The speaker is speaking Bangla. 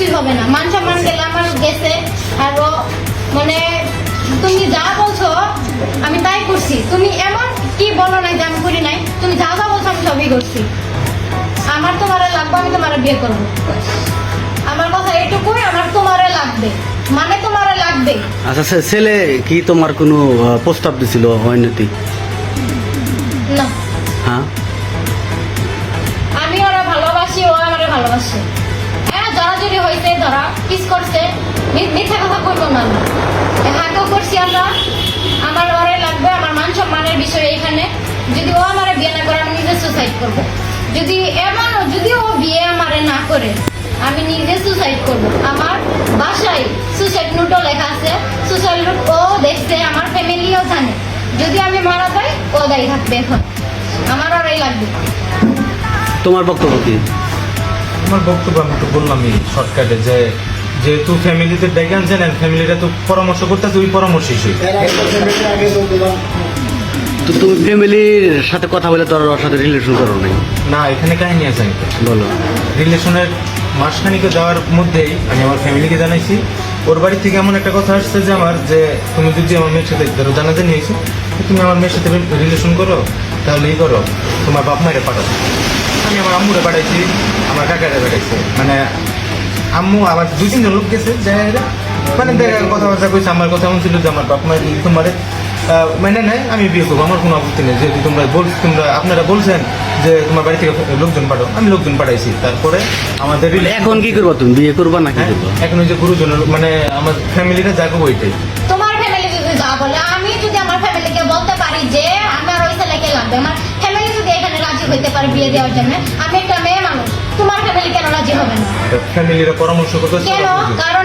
কিছুই হবে না, মান সম্মান গেলে আমার গেছে। আরো মানে তুমি যা বলছো আমি তাই করছি, তুমি এমন কি বলো নাই যে আমি করি নাই, তুমি যা যা বলছো আমি সবই করছি। আমার তোমারে লাগবে, আমি তোমারে বিয়ে করবো, আমার কথা এটুকুই, আমার তোমারে লাগবে মানে তোমারে লাগবে। আচ্ছা ছেলে কি তোমার কোনো প্রস্তাব দিছিল হয়নাতি? না, হ্যাঁ, আমি ওরা ভালোবাসি, ও আমারে ভালোবাসে। হ্যাঁ জড়াজড়ি হয়েছে, ধরা কিস করছে, মিথ্যা কথা বলবো না, হাঁটাও করছি আমরা। আমার ওরে লাগবে, আমার মান সম্মানের বিষয় এখানে। যদি ও আমারে বিয়ে না করে আমি নিজে সুসাইড করবো। যদি এমনও যদি ও বিয়ে আমারে না করে আমি নিজে সুসাইড করবো। আমার বাসায় সুসাইড নোটও লেখা আছে, সুসাইড নোট ও দেখছে, আমার ফ্যামিলিও জানে। যদি আমি মারা যাই ও দায়ী থাকবে, এখন আমার ওরাই লাগবে। তোমার বক্তব্য কি? আমার বক্তব্য আমি তো বললামই শর্টকাটে, যে যেহেতু ফ্যামিলিতে ডেকে আনছেন, ফ্যামিলিটা তো পরামর্শ করতেছে, ওই পরামর্শই সই। তো তুমি ফ্যামিলির সাথে কথা বলে তোর ওর সাথে রিলেশন করো নাই? না, এখানে কাহিনী আছে। আমি বলো। রিলেশনের মাসখানিকে যাওয়ার মধ্যেই আমি আমার ফ্যামিলিকে জানাইছি। ওর বাড়ি থেকে এমন একটা কথা আসছে যে আমার, যে তুমি যদি আমার মেয়ের সাথে ধরো জানাজানি হয়েছে, তুমি আমার মেয়ের সাথে রিলেশন করো, তাহলে এই করো, তোমার বাপ মায়ের পাঠাও। আমি আমার আম্মুরে পাঠাইছি, আমার কাকারে পাঠাইছি, মানে আম্মু আবার 2-3 জন লোক গেছে, জায়গায় মানে দেখা কথাবার্তা কইছে। আমার কথা এমন ছিল যে আমার বাপ মায়ের যদি তোমার মানে নেয় আমি বিয়ে করবো, আমার কোনো আপত্তি নেই। যেহেতু আপনারা বলছেন যে তোমার বাড়ি থেকে লোকজন পাঠাও, আমি লোকজন পাঠাইছি। তারপরে আমাদের এখন কি করবো, তুমি বিয়ে করবা নাকি করবো? এখন ওই যে গুরুজন মানে আমার ফ্যামিলিটা যাবো ওইটাই। তোমার ফ্যামিলি যদি যা বলে, আমি যদি আমার ফ্যামিলিকে বলতে পারি যে আমার ওই ছেলেকে লাগবে, আমার ফ্যামিলি যদি এখানে রাজি হইতে পারে বিয়ে দেওয়ার জন্য, আমি একটা মেয়ে মানুষ, তোমার ফ্যামিলি কেন রাজি হবে না? ফ্যামিলিরা পরামর্শ করতে কেন? কারণ